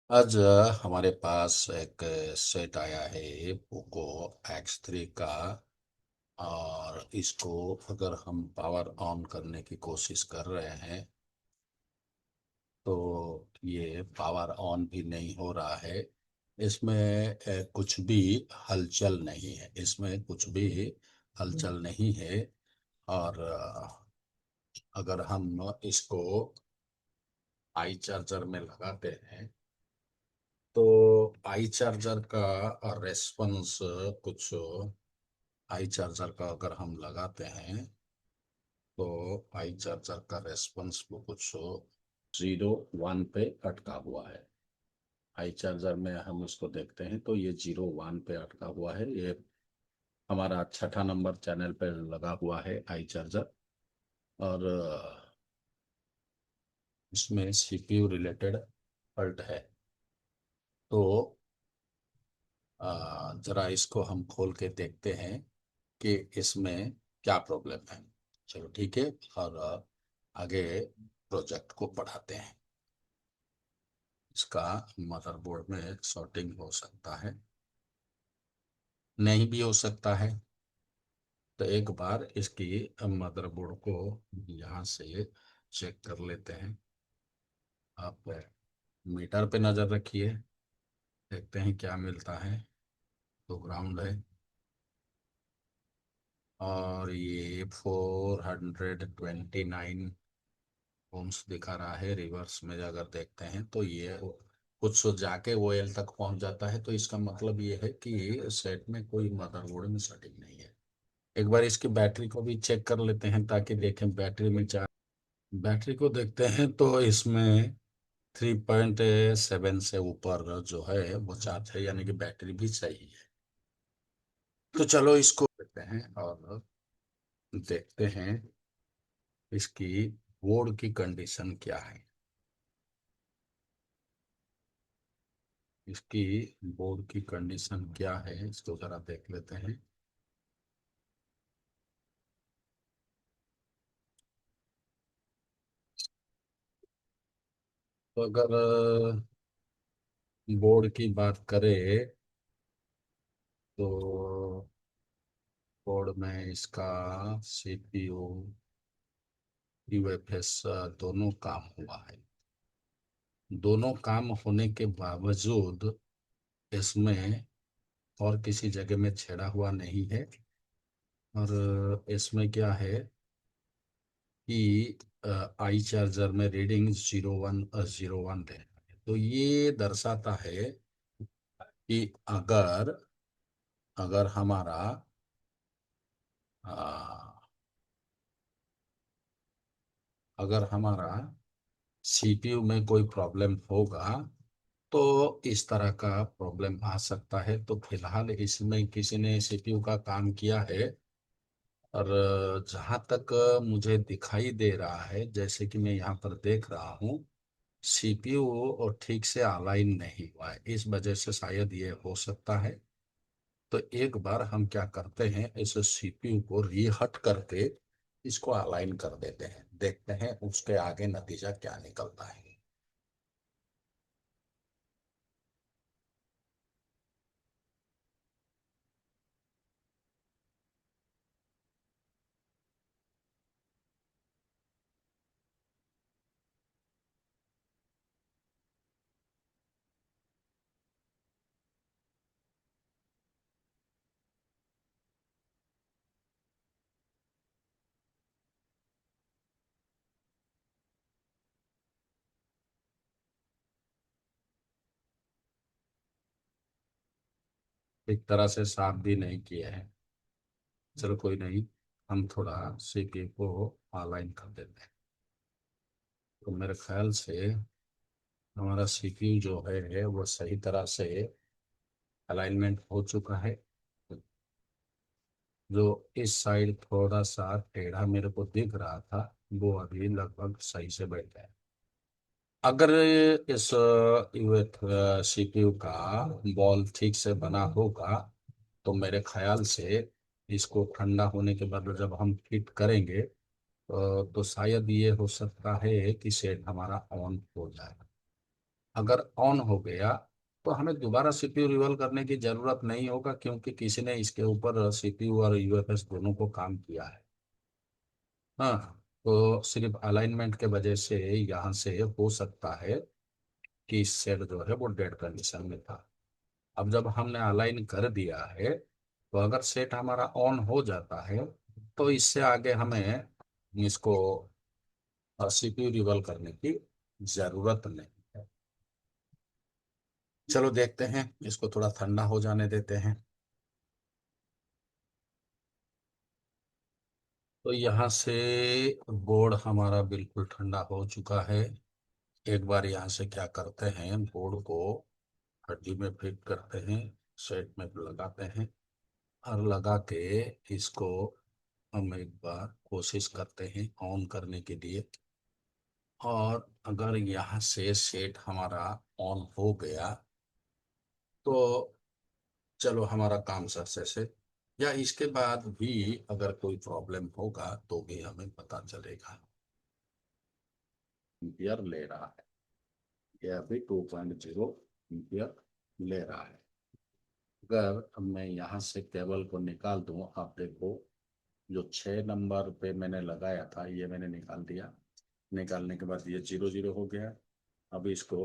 आज हमारे पास एक सेट आया है पोको X3 का। और इसको अगर हम पावर ऑन करने की कोशिश कर रहे हैं तो ये पावर ऑन भी नहीं हो रहा है। इसमें कुछ भी हलचल नहीं है, इसमें कुछ भी हलचल नहीं है। और अगर हम इसको आई चार्जर में लगाते हैं तो आई चार्जर का रेस्पॉन्स कुछ, आई चार्जर का अगर हम लगाते हैं तो आई चार्जर का रेस्पॉन्स वो कुछ 0 1 पे अटका हुआ है। आई चार्जर में हम इसको देखते हैं तो ये 0 1 पे अटका हुआ है। ये हमारा छठा नंबर चैनल पे लगा हुआ है आई चार्जर। और इसमें सीपीयू रिलेटेड फॉल्ट है। तो जरा इसको हम खोल के देखते हैं कि इसमें क्या प्रॉब्लम है। चलो ठीक है। और आगे प्रोजेक्ट को बढ़ाते हैं। इसका मदरबोर्ड में शॉर्टिंग हो सकता है, नहीं भी हो सकता है। तो एक बार इसकी मदरबोर्ड को यहाँ से चेक कर लेते हैं। आप मीटर पे नज़र रखिए, देखते हैं क्या मिलता है। तो ग्राउंड है और ये 429 ओम्स दिखा रहा है। रिवर्स में अगर देखते हैं तो ये कुछ जाके वो एल तक पहुंच जाता है। तो इसका मतलब ये है कि सेट में कोई मदरबोर्ड में सेटिंग नहीं है। एक बार इसकी बैटरी को भी चेक कर लेते हैं ताकि देखें बैटरी में चार्ज। बैटरी को देखते हैं तो इसमें 3.7 से ऊपर जो है वो चार्ज है, यानी कि बैटरी भी सही है। तो चलो इसको देखते हैं और देखते हैं इसकी बोर्ड की कंडीशन क्या है। इसकी बोर्ड की कंडीशन क्या है इसको जरा देख लेते हैं। तो अगर बोर्ड की बात करें तो बोर्ड में इसका सीपीयू यूएफएस दोनों काम हुआ है। दोनों काम होने के बावजूद इसमें और किसी जगह में छेड़ा हुआ नहीं है। और इसमें क्या है कि आई चार्जर में रीडिंग 0 1 0 1 दे रहा है। तो ये दर्शाता है कि अगर अगर हमारा आ, अगर हमारा सीपीयू में कोई प्रॉब्लम होगा तो इस तरह का प्रॉब्लम आ सकता है। तो फिलहाल इसमें किसी ने सीपीयू का काम किया है। और जहाँ तक मुझे दिखाई दे रहा है, जैसे कि मैं यहाँ पर देख रहा हूँ, सीपीयू और ठीक से अलाइन नहीं हुआ है। इस वजह से शायद ये हो सकता है। तो एक बार हम क्या करते हैं, इस सीपीयू को रीहट करके इसको अलाइन कर देते हैं, देखते हैं उसके आगे नतीजा क्या निकलता है। एक तरह से साफ भी नहीं किया है। चलो कोई नहीं, हम थोड़ा सीपीयू को अलाइन कर देते हैं। तो मेरे ख्याल से हमारा सीपीयू जो है वो सही तरह से अलाइनमेंट हो चुका है। जो इस साइड थोड़ा सा टेढ़ा मेरे को दिख रहा था वो अभी लगभग सही से बैठ गया है। अगर इस सीपीयू का बॉल ठीक से बना होगा तो मेरे ख्याल से इसको ठंडा होने के बाद जब हम फिट करेंगे तो शायद ये हो सकता है कि सेट हमारा ऑन हो जाए। अगर ऑन हो गया तो हमें दोबारा सीपीयू रिवॉल्व करने की जरूरत नहीं होगा, क्योंकि किसी ने इसके ऊपर सीपीयू और यूएफएस दोनों को काम किया है। हाँ, तो सिर्फ अलाइनमेंट के वजह से यहाँ से हो सकता है कि सेट जो है वो डेड कंडीशन में था। अब जब हमने अलाइन कर दिया है, तो अगर सेट हमारा ऑन हो जाता है तो इससे आगे हमें इसको सीपीयू रिवॉल्व करने की जरूरत नहीं है। चलो देखते हैं, इसको थोड़ा ठंडा हो जाने देते हैं। तो यहाँ से बोर्ड हमारा बिल्कुल ठंडा हो चुका है। एक बार यहाँ से क्या करते हैं, बोर्ड को हड्डी में फिट करते हैं, सेट में लगाते हैं, और लगा के इसको हम एक बार कोशिश करते हैं ऑन करने के लिए। और अगर यहाँ से सेट हमारा ऑन हो गया तो चलो हमारा काम सक्सेस है। या इसके बाद भी अगर कोई प्रॉब्लम होगा तो भी हमें पता चलेगा। एम्पियर ले रहा है, ये अभी 2.0 एम्पियर ले रहा है। अगर अब मैं यहाँ से केबल को निकाल दूं, आप देखो जो 6 नंबर पे मैंने लगाया था ये मैंने निकाल दिया। निकालने के बाद ये 0 0 हो गया। अब इसको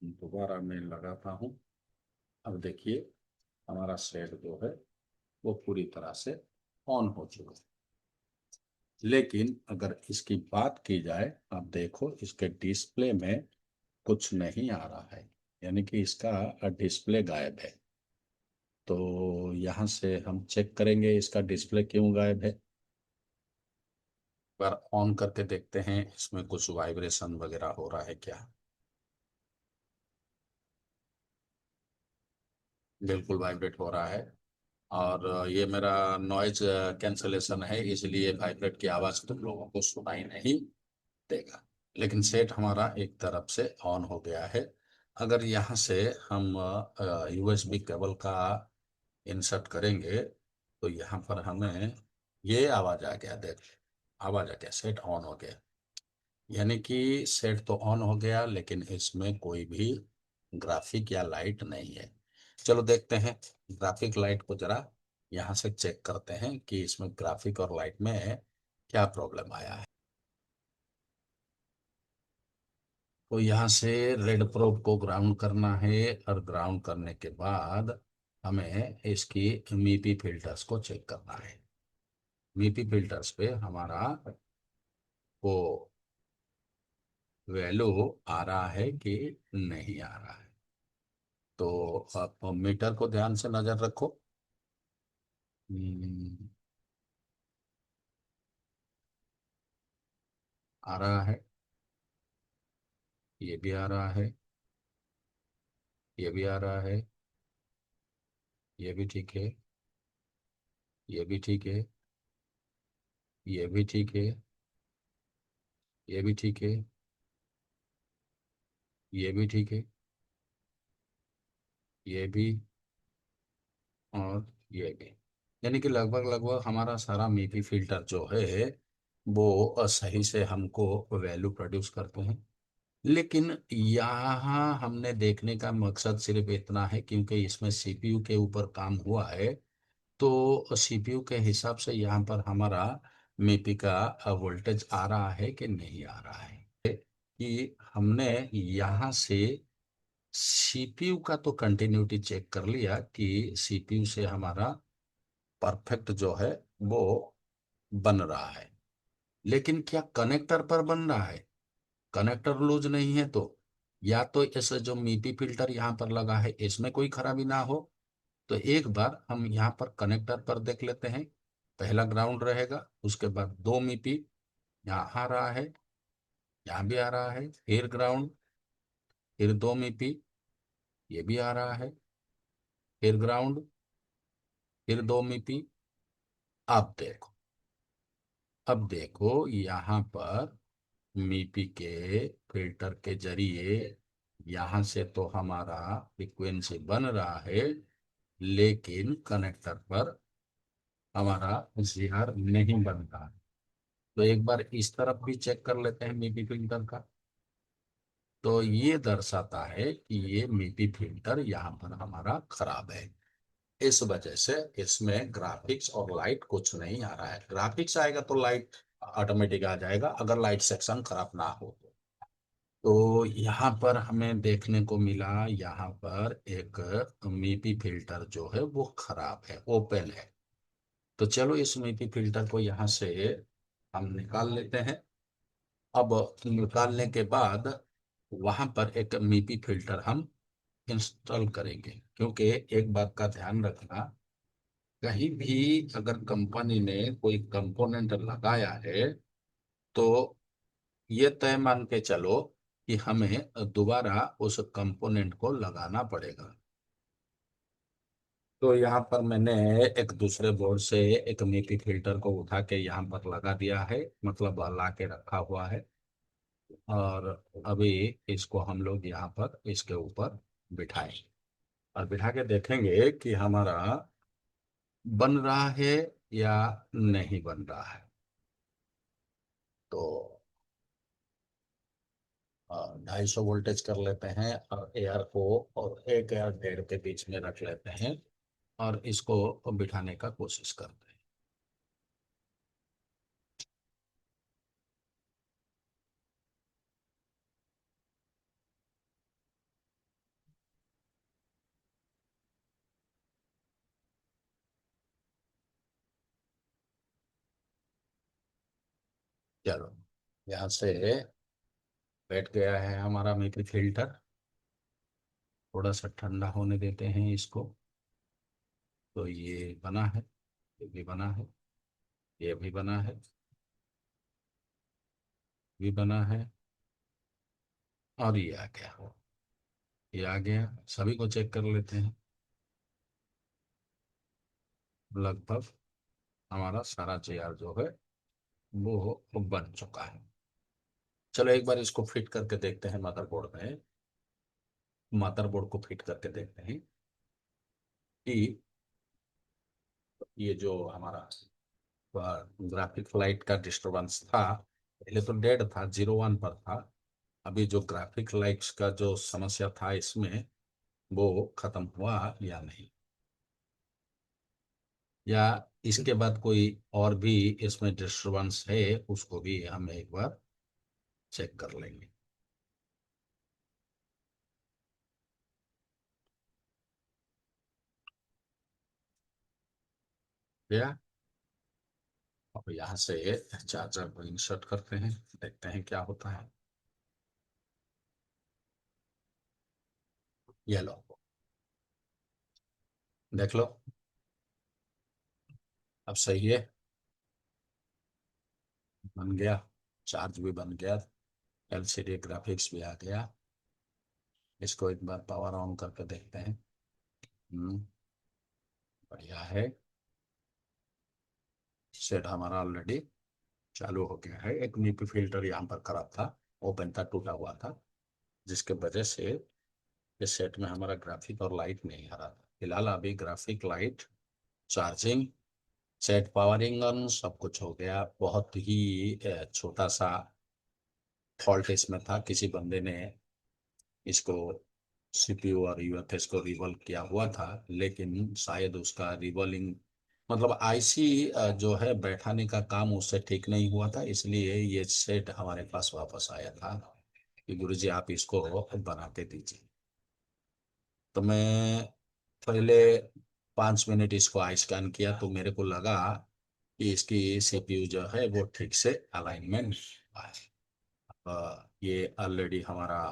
दोबारा मैं लगाता हूँ। अब देखिए हमारा सेट जो है वो पूरी तरह से ऑन हो चुका है। लेकिन अगर इसकी बात की जाए, अब देखो इसके डिस्प्ले में कुछ नहीं आ रहा है, यानी कि इसका डिस्प्ले गायब है। तो यहाँ से हम चेक करेंगे इसका डिस्प्ले क्यों गायब है। पर ऑन करके देखते हैं इसमें कुछ वाइब्रेशन वगैरह हो रहा है क्या। बिल्कुल वाइब्रेट हो रहा है। और ये मेरा नॉइज कैंसलेशन है, इसलिए वाइब्रेट की आवाज़ तुम लोगों को सुनाई नहीं देगा। लेकिन सेट हमारा एक तरफ से ऑन हो गया है। अगर यहाँ से हम यूएसबी केबल का इंसर्ट करेंगे तो यहाँ पर हमें ये आवाज़ आ गया, देख आवाज़ आ गया, सेट ऑन हो गया। यानी कि सेट तो ऑन हो गया लेकिन इसमें कोई भी ग्राफिक या लाइट नहीं है। चलो देखते हैं ग्राफिक लाइट को जरा यहाँ से चेक करते हैं कि इसमें ग्राफिक और लाइट में क्या प्रॉब्लम आया है। तो यहाँ से रेड प्रोब को ग्राउंड करना है, और ग्राउंड करने के बाद हमें इसकी मीपी फिल्टर्स को चेक करना है। मीपी फिल्टर्स पे हमारा वो वैल्यू आ रहा है कि नहीं आ रहा है। तो आप मीटर को ध्यान से नजर रखो। हम्म, आ रहा है, ये भी आ रहा है, ये भी आ रहा है, ये भी ठीक है, ये भी ठीक है, ये भी ठीक है, ये भी ठीक है, ये भी ठीक है, ये भी, और ये भी। यानी कि लगभग लगभग हमारा सारा मीपी फिल्टर जो है वो सही से हमको वैल्यू प्रोड्यूस करते हैं। लेकिन यहाँ हमने देखने का मकसद सिर्फ इतना है क्योंकि इसमें सीपीयू के ऊपर काम हुआ है। तो सीपीयू के हिसाब से यहाँ पर हमारा मीपी का वोल्टेज आ रहा है कि नहीं आ रहा है। कि हमने यहाँ से सीपीयू का तो कंटिन्यूटी चेक कर लिया कि सीपीयू से हमारा परफेक्ट जो है वो बन रहा है। लेकिन क्या कनेक्टर पर बन रहा है? कनेक्टर लूज नहीं है तो, या तो इस जो मीपी फिल्टर यहाँ पर लगा है इसमें कोई खराबी ना हो। तो एक बार हम यहाँ पर कनेक्टर पर देख लेते हैं। पहला ग्राउंड रहेगा, उसके बाद दो मीपी, यहाँ आ रहा है, यहाँ भी आ रहा है, फिर ग्राउंड, फिर दो मीपी, ये भी आ रहा है, फिर ग्राउंड, फिर दो मीपी। अब देखो, अब देखो यहाँ पर मीपी के फिल्टर के जरिए यहाँ से तो हमारा फ्रीक्वेंसी बन रहा है, लेकिन कनेक्टर पर हमारा जीआर नहीं बन रहा। तो एक बार इस तरफ भी चेक कर लेते हैं मीपी फिल्टर का। तो ये दर्शाता है कि ये मीपी फिल्टर यहाँ पर हमारा खराब है। इस वजह से इसमें ग्राफिक्स और लाइट कुछ नहीं आ रहा है। ग्राफिक्स आएगा तो लाइट ऑटोमेटिक आ जाएगा, अगर लाइट सेक्शन खराब ना हो तो यहाँ पर हमें देखने को मिला, यहाँ पर एक मीपी फिल्टर जो है वो खराब है, ओपन है। तो चलो इस मीपी फिल्टर को यहाँ से हम निकाल लेते हैं। अब निकालने के बाद वहां पर एक मीपी फिल्टर हम इंस्टॉल करेंगे, क्योंकि एक बात का ध्यान रखना, कहीं भी अगर कंपनी ने कोई कंपोनेंट लगाया है तो ये तय मान के चलो कि हमें दोबारा उस कंपोनेंट को लगाना पड़ेगा। तो यहाँ पर मैंने एक दूसरे बोर्ड से एक मीपी फिल्टर को उठा के यहाँ पर लगा दिया है, मतलब ला के रखा हुआ है। और अभी इसको हम लोग यहाँ पर इसके ऊपर बिठाएं और बिठा के देखेंगे कि हमारा बन रहा है या नहीं बन रहा है। तो 250 वोल्टेज कर लेते हैं और एयर को और 1 या 1.5 के बीच में रख लेते हैं और इसको बिठाने का कोशिश करते हैं। चलो, यहाँ से बैठ गया है हमारा मीठी फिल्टर। थोड़ा सा ठंडा होने देते हैं इसको। तो ये बना है, ये भी बना है, ये भी बना है, भी बना है, और ये आ गया। ये आ गया, सभी को चेक कर लेते हैं। लगभग हमारा सारा चेयर जो है वो बन चुका है। चलो एक बार इसको फिट करके देखते हैं मदरबोर्ड में। मदरबोर्ड को फिट करके देखते हैं कि ये जो हमारा ग्राफिक लाइट का डिस्टरबेंस था, पहले तो डेड था, 0 1 पर था। अभी जो ग्राफिक लाइट्स का जो समस्या था इसमें, वो खत्म हुआ या नहीं, या इसके बाद कोई और भी इसमें डिस्टरबेंस है, उसको भी हम एक बार चेक कर लेंगे। या अब यहाँ से चार्जर को इंसर्ट करते हैं, देखते हैं क्या होता है। ये लो, देख लो, अब सही है, बन गया, चार्ज भी बन गया, एलसीडी ग्राफिक्स भी आ गया। इसको एक बार पावर ऑन करके देखते हैं। हम्म, बढ़िया है। सेट हमारा ऑलरेडी चालू हो गया है। एक नीपी फिल्टर यहाँ पर खराब था, ओपन था, टूटा हुआ था, जिसके वजह से इस सेट में हमारा ग्राफिक और लाइट नहीं आ रहा था। फिलहाल अभी graphic, light, charging, set, powering on, सब कुछ हो गया। बहुत ही छोटा सा फॉल्ट इसमें था, किसी बंदे ने इसको सीपीयू और यूएफएस को रिवॉल्व किया हुआ था, लेकिन शायद उसका रिवॉल्विंग मतलब आईसी जो है बैठाने का काम उससे ठीक नहीं हुआ था, इसलिए ये सेट हमारे पास वापस आया था कि गुरुजी आप इसको बना के दीजिए। तो मैं पहले 5 मिनट इसको आई स्कैन किया तो मेरे को लगा कि इसकी सीपीयू जो है वो ठीक से अलाइनमेंट है। ये ऑलरेडी हमारा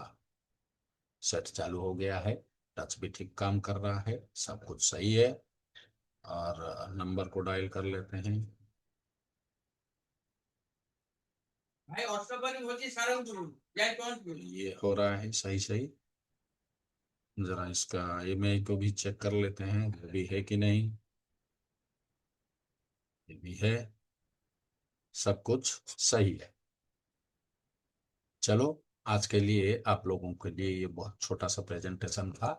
सेट चालू हो गया है, टच भी ठीक काम कर रहा है, सब कुछ सही है। और नंबर को डायल कर लेते हैं। भाई व्हाट्सएप पर होती सारा ये हो रहा है सही सही। जरा इसका ईमेल को भी चेक कर लेते हैं, वो भी है कि नहीं। ये भी है, सब कुछ सही है। चलो, आज के लिए आप लोगों के लिए ये बहुत छोटा सा प्रेजेंटेशन था।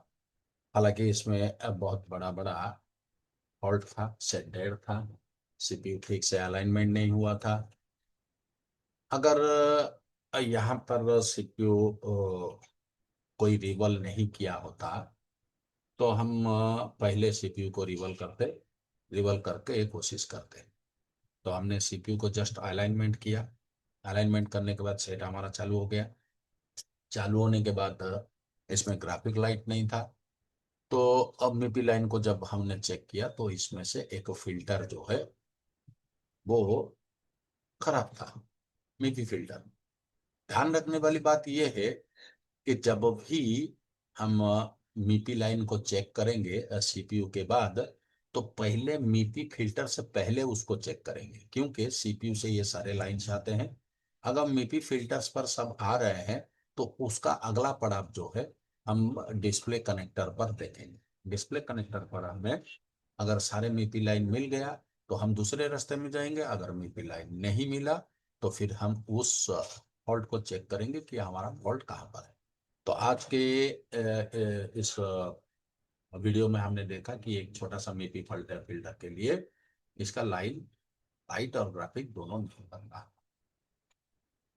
हालांकि इसमें बहुत बड़ा बड़ा फॉल्ट था, सेट डेड था, सीपीयू ठीक से अलाइनमेंट नहीं हुआ था। अगर यहाँ पर सीपीयू कोई रिवल नहीं किया होता, तो हम पहले सीपीयू को रिवल करते, रिवल करके कोशिश करते। तो हमने सीपीयू को जस्ट अलाइनमेंट किया, अलाइनमेंट करने के बाद सेट हमारा चालू हो गया। चालू होने के बाद इसमें ग्राफिक लाइट नहीं था। तो अब मीपी लाइन को जब हमने चेक किया तो इसमें से एक फिल्टर जो है वो खराब था, मीपी फिल्टर। ध्यान रखने वाली बात यह है कि जब भी हम मीपी लाइन को चेक करेंगे सीपीयू के बाद, तो पहले मीपी फिल्टर से पहले उसको चेक करेंगे, क्योंकि सीपीयू से ये सारे लाइंस आते हैं। अगर मीपी फिल्टर्स पर सब आ रहे हैं तो उसका अगला पड़ाव जो है हम डिस्प्ले कनेक्टर पर देखेंगे। डिस्प्ले कनेक्टर पर हमें अगर सारे मीपी लाइन मिल गया तो हम दूसरे रास्ते में जाएंगे, अगर मीपी लाइन नहीं मिला तो फिर हम उस फॉल्ट को चेक करेंगे कि हमारा फॉल्ट कहाँ पर है। तो आज के इस वीडियो में हमने देखा कि एक छोटा सा मीपी फिल्टर फिल्टर के लिए इसका लाइन लाइट और ग्राफिक दोनों नहीं बनता।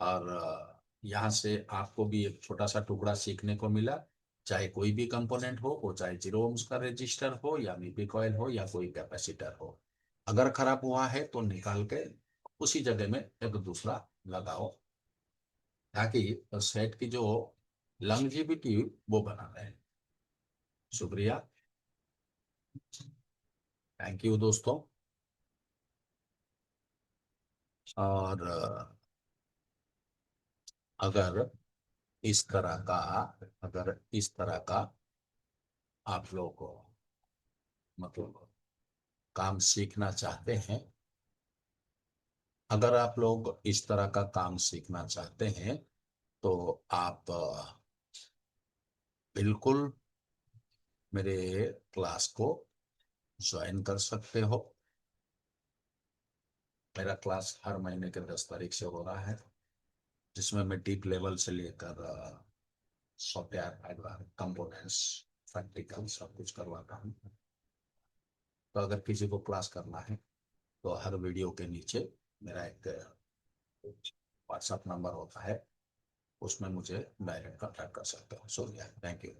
और यहाँ से आपको भी एक छोटा सा टुकड़ा सीखने को मिला। चाहे कोई भी कंपोनेंट हो, वो चाहे 0 ohms का रजिस्टर हो या मीपी कॉइल हो या कोई कैपेसिटर हो, अगर खराब हुआ है तो निकाल के उसी जगह में एक दूसरा लगाओ, ताकि सेट की जो लंगजिविटी वो बना रहे। शुक्रिया, थैंक यू दोस्तों। और अगर इस तरह का अगर इस तरह का आप लोग मतलब काम सीखना चाहते हैं, अगर आप लोग इस तरह का काम सीखना चाहते हैं तो आप बिल्कुल मेरे क्लास को ज्वाइन कर सकते हो। मेरा क्लास हर महीने के 10 तारीख से हो रहा है, जिसमें मैं डीप लेवल से लेकर सॉफ्टवेयर हार्डवेयर कंपोनेंट्स प्रैक्टिकल सब कुछ करवाता हूँ। तो अगर किसी को क्लास करना है तो हर वीडियो के नीचे मेरा एक व्हाट्सएप नंबर होता है, उसमें मुझे डायरेक्ट कॉन्टैक्ट कर सकते हो। So thank you.